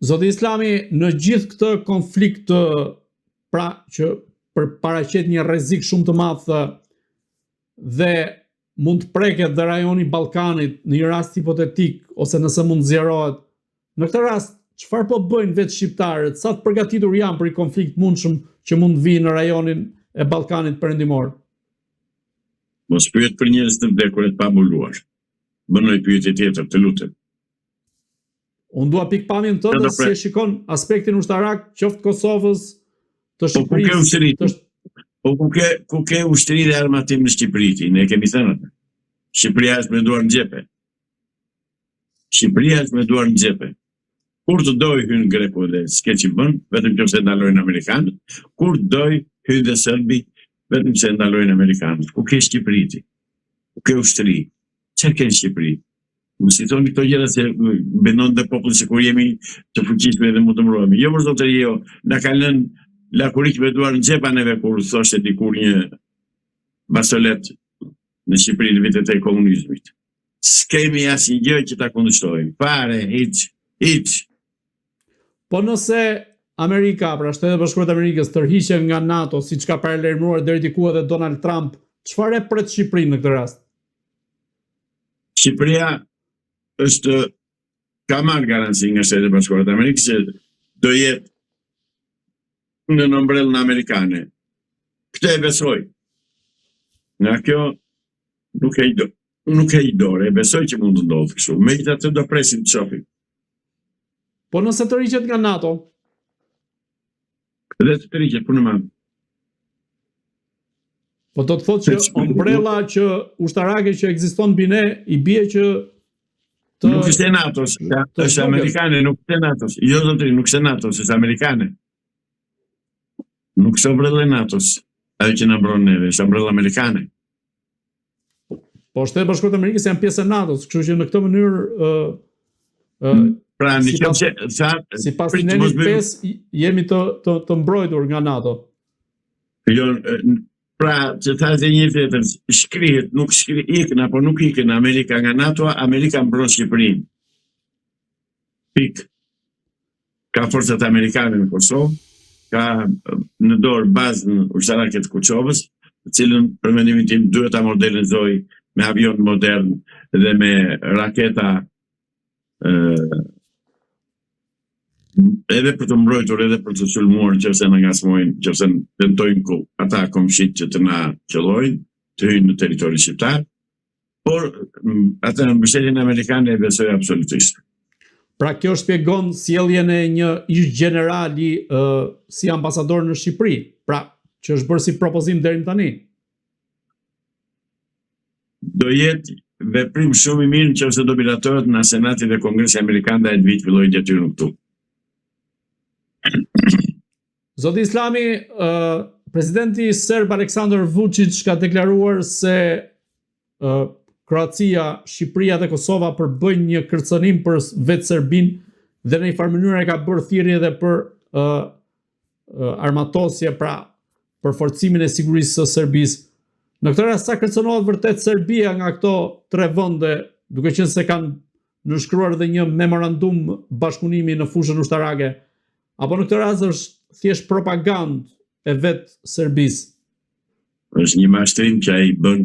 Zoti Islami, në gjithë këtë konflikt pra që paraqet një rrezik shumë të madh dhe mund të preket dhe rajoni Ballkanit në një rast hipotetik ose nëse mund zjerohet. Në këtë rast, çfarë po bëjnë vetë shqiptarët? Sa të përgatitur janë për një konflikt mundshëm që mund të vijë në rajonin e Ballkanit perëndimor? Mos pyet për njerëz të vdekur e të pambuluar. Bënoj pyetje tjetër, të lutem. Unë dua pikpamjen tënde si e shikon aspektin ushtarak qoftë Kosovës, të Shqipërisë. Ku ke ushtri dhe armatim në Shqipëri, ne kemi thënë atë. Shqipëria është me duar në xhepe. Shqipëria është me duar në xhepe. Kur të doj hyn Greku dhe s'ke që bën, vetëm që se ndalojnë Amerikanët. Kur të doj hyn dhe Serbi, vetëm se ndalojnë Amerikanët. Ku ke Shqipëri? Ku ke ushtri? Çfarë ke në Shqipëri? Mos i thoni këto gjëra se bënon dhe populli se kur jemi të fuqishëm dhe mund të mbrohemi. Jo për zotëri, jo, na kanë lënë lakurik me duar në xhepa neve kur thoshte dikur një basolet në Shqipëri në vitet e komunizmit. S'kemi asnjë gjë që ta kundërshtojmë. Fare, hiç. Po nëse Amerika, pra Shtetet Bashkuara të Amerikës, tërhiqen nga NATO, siç ka paralajmëruar deri diku edhe Donald Trump, çfarë pret Shqipërinë në këtë rast? Shqipëria ka marrë garanci nga Shtetet Bashkuara të Amerikës se do jetë në nombrellën amerikane. Këtë e besoj. Nga kjo nuk e i dore, e besoj që mund të ndodhë kështu. Megjithatë do presim të shohim. Po nëse tërhiqet nga NATO? Dhe të tërhiqet punë madhe. Po do të thotë që ombrella që ushtarake që ekziston mbi ne i bie që nuk është e NATO-s, është amerikane, nuk është e NATO-s. Jo zotëri, nuk është e NATO-s, është amerikane. Nuk është ombrella e NATO-s, ajo që na mbron neve, është ombrella amerikane. Po Shtetet Bashkuara të Amerikës janë pjesë e NATO-s, kështu që në këtë mënyrë pra në qoftë se sipas ne 5 jemi të mbrojtur nga NATO. Jo, pra, që thashtë një tjetër, shkrihet, nuk ikën apo nuk ikën Amerika nga NATO, Amerika mbron Shqipërinë. Pik. Ka forcat amerikane në Kosovë, ka në dorë bazën ushtarake të Kuçovës, të cilën për mendimin tim duhet ta modernizoj me avion modern dhe me raketa edhe për të mbrojtur, edhe për të sulmuar nëse na ngasmojnë, nëse tentojnë ata komshit që të na qellojnë, të hyjnë në territorin shqiptar, por atë në mbështetjen amerikane e besoj absolutisht. Pra kjo shpjegon sjelljen e një ish generali si ambasador në Shqipëri, pra që është bërë si propozim deri tani. Do jetë veprim shumë i mirë nëse do bilatohet në Senatin dhe Kongresin Amerikan dhe të vijë fillojë detyrën këtu. Zoti Islami, presidenti serb Aleksandar Vučić ka deklaruar se Kroacia, Shqipëria dhe Kosova përbëjnë një kërcënim për vetë Serbinë dhe në një farë mënyrë e ka bërë thirrje edhe për armatosje, pra për forcimin e sigurisë së Serbisë. Në këtë rast sa kërcënohet vërtet Serbia nga këto 3 vende, duke qenë se kanë nënshkruar edhe një memorandum bashkëpunimi në fushën ushtarake, apo në këtë rast është thjesht propagandë e vetë Serbisë? Është një mashtrim që ai bën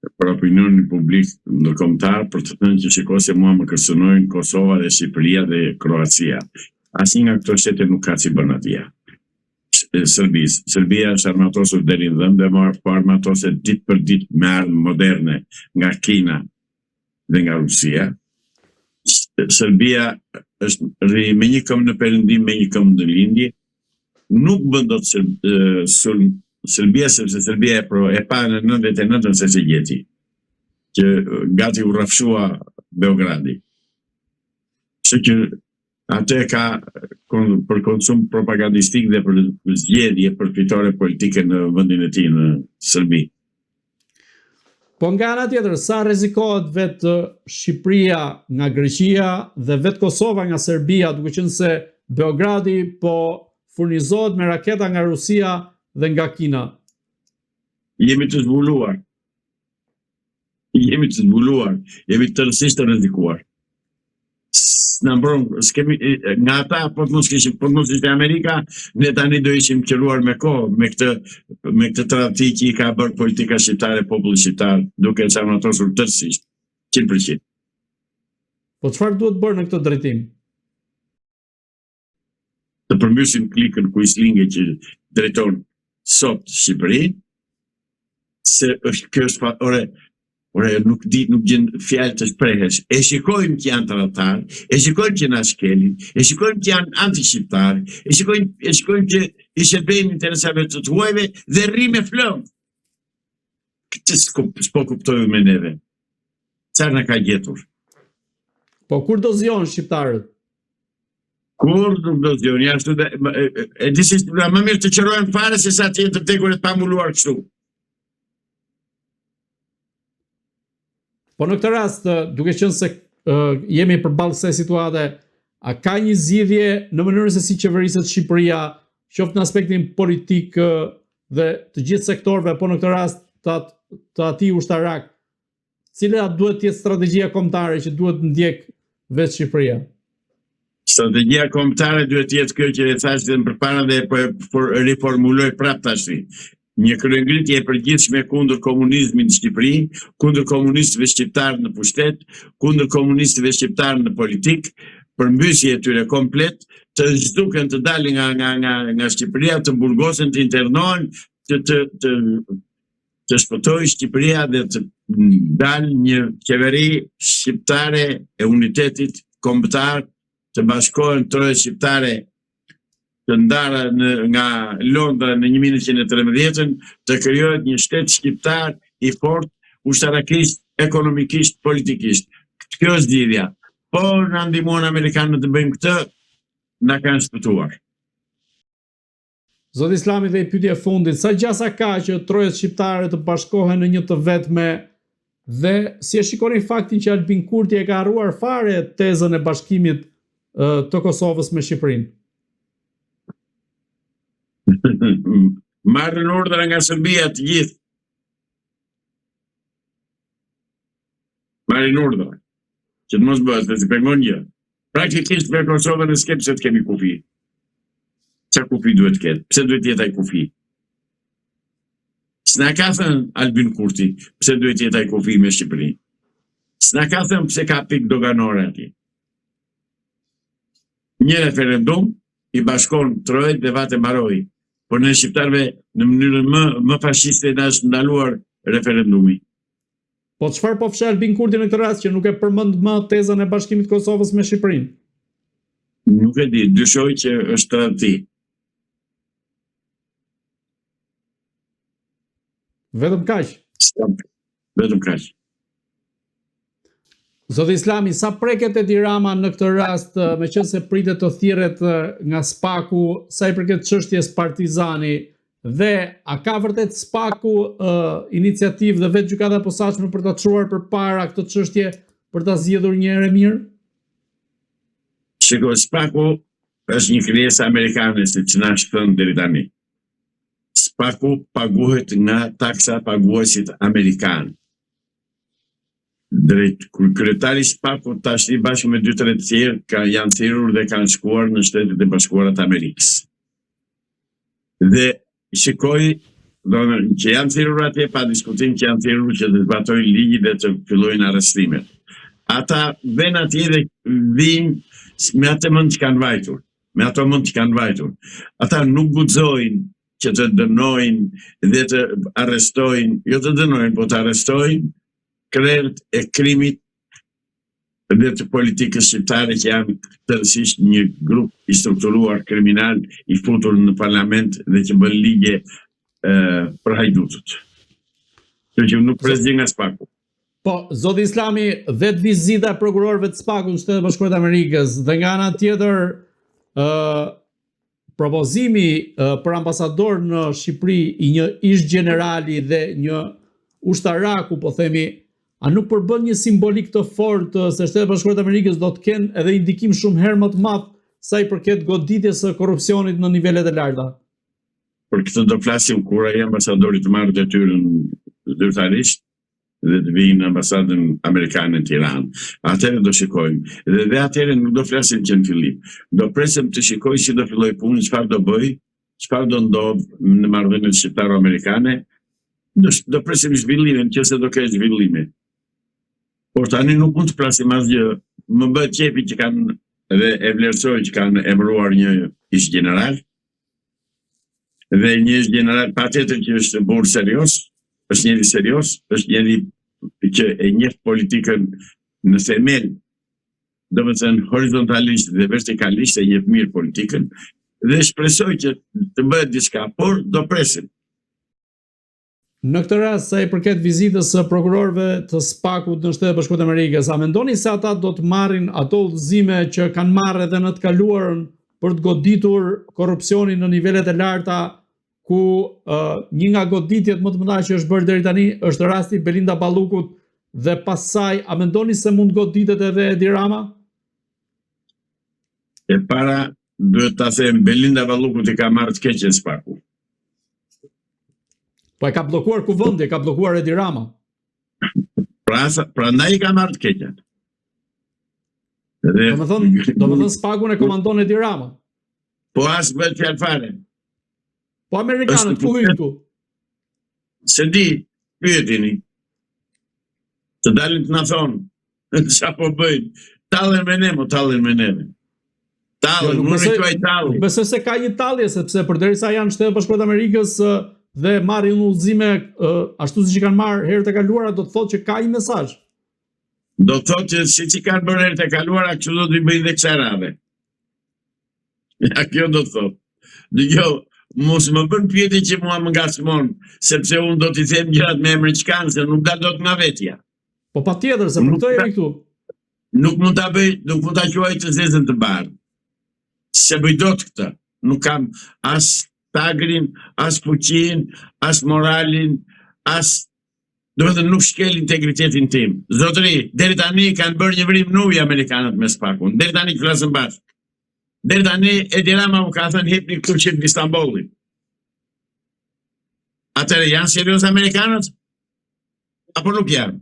për opinionin publik ndërkombëtar për të thënë që shikoj se mua më kërcënojnë Kosova dhe Shqipëria dhe Kroacia. Asnjë nga këto shtete nuk ka si bën atje. Serbia është armatosur deri në dhëmbë dhe po armatoset ditë për ditë me armë moderne nga Kina dhe nga Rusia. Serbia është rri me një këmbë në perëndim, me një këmbë në lindje. Nuk bën dot Serbia, sepse Serbia e pa në 99 se gjeti, që gati u rrafshua Beogradi. Kështu që atë ka për konsum propagandistik dhe për zgjedhje përfitore politike në vendin e tij në Serbi. Po nga ana tjetër, sa rrezikohet vetë Shqipëria nga Greqia dhe vetë Kosova nga Serbia, duke qenë se Beogradi po furnizohet me raketa nga Rusia dhe nga Kina? Jemi të zbuluar. Jemi tërësisht të rrezikuar. Në mbron, s'kemi, nga ata, po të mos ishte Amerika, ne tani do ishim qëruar me kohë, me këtë tradhti që i ka bërë politika shqiptare, populli shqiptar, duke çarmatosur tërësisht, 100%. Po çfarë duhet bërë në këtë drejtim? Të përmbysim klikën kuislinge që drejton sot Shqipërinë, se kjo është ore, nuk gjen fjalë të shprehesh. E shikojmë që janë tradhtar, e shikojmë që na shkelin, e shikojmë që janë anti-shqiptar, e shikojmë që i shërbejnë interesave të huajve dhe rri me flëm. Këtë s'po kuptojmë me neve. Çfarë na ka gjetur? Po kur do zgjohen shqiptarët? Kur nuk do zgjohen, ashtu e disi më mirë të qërohen fare se sa të jenë të vdekur e të pamulluar kështu. Po në këtë rast, duke qenë se jemi përballë kësaj situate, a ka një zgjidhje në mënyrën se si qeveriset Shqipëria, qoftë në aspektin politik dhe të gjithë sektorëve, po në këtë rast të atij ushtarak, cila duhet të jetë strategjia kombëtare që duhet ndjek vetë Shqipëria? Strategjia kombëtare duhet të jetë kjo që e thash edhe më përpara dhe po riformuloj prapë tash. Një kryengritje e përgjithshme kundër komunizmit në Shqipëri, kundër komunistëve shqiptarë në pushtet, kundër komunistëve shqiptarë në politik, përmbysje e tyre komplet, të zhduken të dalin nga Shqipëria, të burgosen, të internohen, të shpëtojë Shqipëria dhe të dalë një qeveri shqiptare e unitetit kombëtar, të bashkohen troje shqiptare të ndara nga Londra në 1913, të krijohet një shtet shqiptar i fortë, ushtarakisht, ekonomikisht, politikisht. Kjo është zgjidhja. Po na ndihmon amerikanët të bëjmë këtë, na kanë shpëtuar. Zoti Islami, dhe pyetja e fundit, sa gjasa ka që trojet shqiptare të bashkohen në një të vetme dhe si e shikoni faktin që Albin Kurti e ka harruar fare tezën e bashkimit të Kosovës me Shqipërinë? Marrën urdhra nga Serbia të gjithë. Marrin urdhra që të mos bëhet, se si pengon gjë. Praktikisht me Kosovën e s'ke pse të kemi kufi. Çfarë kufi duhet të ketë? Pse duhet të jetë ai kufi? S'na ka thënë Albin Kurti pse duhet të jetë ai kufi me Shqipërinë. S'na ka thënë pse ka pikë doganore atje. Një referendum i bashkon trojet dhe vate mbaroi. Por në shqiptarve në mënyrën më fashiste na është ndaluar referendumi. Po çfarë po fsheh Albin Kurti në këtë rast që nuk e përmend më tezën e bashkimit të Kosovës me Shqipërinë? Nuk e di, dyshoj që është tradhti. Vetëm kaq. Vetëm kaq. Zoti Islami, sa preket Edi Rama në këtë rast, meqense pritet të thirret nga SPAK-u, sa i përket çështjes Partizani, dhe a ka vërtet SPAK-u iniciativë dhe vetë gjykata e posaçme për ta çuar përpara këtë çështje për ta zgjedhur një herë mirë? Shiko, SPAK-u është një krijesë amerikane, siç na shpën deri tani. SPAK-u paguhet nga taksa paguesit amerikanë. Drejt kryetari i SPAK-ut tash i bashkë me 2-3 të tjerë janë thirrur dhe kanë shkuar në Shtetet e Bashkuara të Amerikës. Dhe shikoj, domethënë që janë thirrur atje pa diskutim, që janë thirrur që të zbatojnë ligjin dhe të fillojnë arrestimet. Ata vjen atje dhe vinë me atë mend që kanë vajtur, me ato mend që kanë vajtur. Ata nuk guxojnë që të dënojnë dhe të arrestojnë, jo të dënojnë, po të arrestojnë krerët e krimit dhe të politikës shqiptare që janë tërësisht një grup i strukturuar kriminal i futur në parlament dhe që bën ligje për hajdutët. Që nuk prezdi nga SPAK-u. Po, zoti Islami, vetë vizita e prokurorëve të SPAK-ut në Shtetet e Bashkuara të Amerikës dhe nga ana tjetër propozimi për ambasador në Shqipëri i një ish generali dhe një ushtaraku, po themi, a nuk përbën një simbolik të fortë se Shtetet e Bashkuara të Amerikës do të kenë edhe indikim shumë herë më të madh sa i përket goditjes së korrupsionit në nivelet e larta? Për këtë do flasim kur ai ambasadori të marrë detyrën zyrtarisht, dhe të vinë ambasadën amerikane në Tiranë. Atëherë do shikojmë. Dhe atëherë nuk do flasim që në fillim. Do presim të shikoj si do filloj punë, çfarë do bëj, çfarë do ndodh në marrëdhëniet shqiptaro-amerikane. Do presim zhvillimin, nëse do kesh zhvillime. Por tani nuk mund të flasim asgjë. Më bëhet qefi që kanë dhe e vlerësoj që kanë emëruar një ish general. Dhe një ish general patjetër që është burr serioz, është njëri serioz, është njëri që e njeh politikën në themel, domethënë horizontalisht dhe vertikalisht e njeh mirë politikën dhe shpresoj që të bëhet diçka, por do presim. Në këtë rast, sa i përket vizitës së prokurorëve të SPAK-ut në Shtetet Bashkuara të Amerikës, a mendoni se ata do të marrin ato udhëzime që kanë marrë edhe në të kaluarën për të goditur korrupsionin në nivelet e larta, ku një nga goditjet më të mëdha që është bërë deri tani është rasti Belinda Ballukut dhe pas saj, a mendoni se mund goditet edhe Edi Rama? E para duhet ta them, Belinda Ballukut i ka marrë të keqen SPAK-u. Po e ka bllokuar kuvendi, e ka bllokuar Edi Rama. Prandaj i ka marrë të keqen. Domethënë SPAK-un e komandon Edi Rama. Po as bëhet fjalë fare. Po amerikanët ku hyn këtu? Se di, pyetini. Të dalin të na thonë, çfarë po bëjnë? Tallen me ne, tallen me neve. Tallen, nuk e tallen. Besoj se ka një tallje, sepse përderisa janë Shtetet Bashkuara të Amerikës dhe marrin udhëzime ashtu siç i kanë marrë herët e kaluara, do të thotë që ka një mesazh. Do të thotë që siç i kanë bërë herët e kaluara, kështu do të bëjnë dhe kësaj radhe. Ja, kjo do të thotë. Dëgjoj, mos më bën pyetje që mua më ngacmon, sepse unë do t'i them gjërat me emrin që kanë, se nuk dal dot nga vetja. Po patjetër, se për këtë jemi këtu. Nuk mund ta bëj, nuk mund ta quaj të zezën të bardhë. Se bëj dot këtë. Nuk kam as tagrin, as fuqin, as moralin, as domethënë nuk shkel integritetin tim. Zotëri, deri tani kanë bërë një vrim nuj amerikanët me SPAK-un. Deri tani flasën bashkë. Deri tani Edi Rama u ka thënë hipni këtu që në Istanbulin. Atëherë janë serioz amerikanët? Apo nuk janë?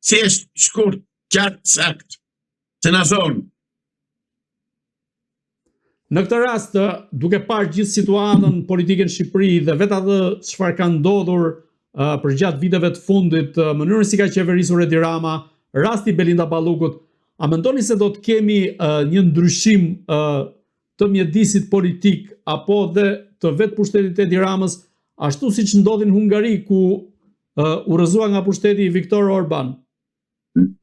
Thjesht, shkurt, qartë, sakt. Të na thonë. Në këtë rast, duke parë gjithë situatën politike në Shqipëri dhe vetë atë çfarë ka ndodhur përgjatë viteve të fundit, mënyrën si ka qeverisur Edi Rama, rasti Belinda Ballukut, a mendoni se do të kemi një ndryshim të mjedisit politik apo dhe të vetë pushtetit Edi Ramës, ashtu siç ndodhi në Hungari ku u rrëzua nga pushteti Viktor Orban?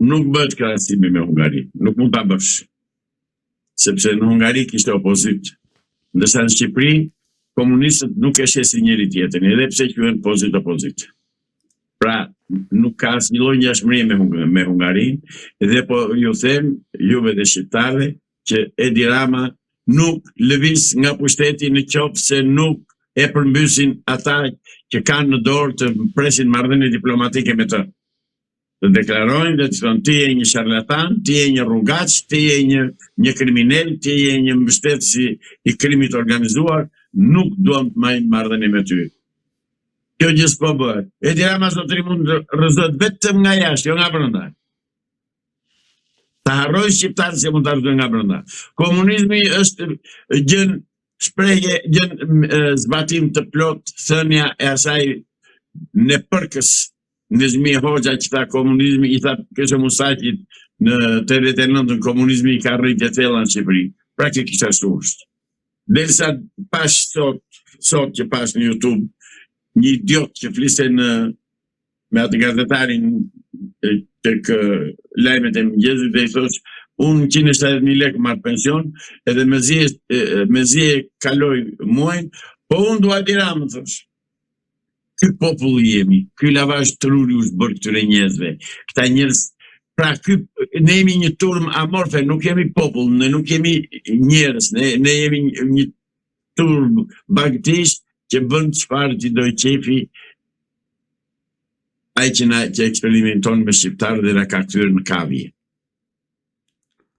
Nuk bëhet krahasimi me Hungari, nuk mund ta bësh. Sepse në Hungari kishte opozit. Ndërsa në Shqipëri, komunistët nuk e shesin njëri tjetrin, edhe pse quhen opozit. Pra, nuk ka asnjë lloj ngjashmërie me Hungarinë, dhe po ju them, juve dhe shqiptarëve, që Edi Rama nuk lëviz nga pushteti në qoftë se nuk e përmbysin ata që kanë në dorë të presin marrëdhënie diplomatike me të. Të deklarojnë dhe të thonë ti je një sharlatan, ti je një rrugaç, ti je një kriminal, ti je një mbështetës i krimit organizuar, nuk duam të marrim marrëdhënie me ty. Kjo gjë s'po bëhet. Edi Rama zotëri mund të rrëzohet vetëm nga jashtë, jo nga brenda. Ta harroj shqiptarët se mund ta rrëzojnë nga brenda. Komunizmi është shprehje, zbatim të plot, thënia e asaj në përkës Nezmi Hoxha që tha komunizmi, i tha Këshe Musaqit në 89 komunizmi i ka rritje thella në Shqipëri. Praktikisht ashtu është. Derisa pas sot që pas në YouTube një idiot që fliste me atë gazetarin tek lajmet e mëngjesit dhe i thosh unë 170.000 lekë marr pension edhe mezi e kaloj muajin, po unë dua Edi Ramën, thosh. Ky popull jemi, ky lavazh truri u zbër këtyre njerëzve. Këta njerëz, pra ne jemi një turmë amorfe, nuk jemi popull, ne nuk jemi njerëz, ne jemi një turmë bagtisht që bën çfarë t'i doj qefi ai që eksperimenton me shqiptarë dhe na ka kthyer në kavje.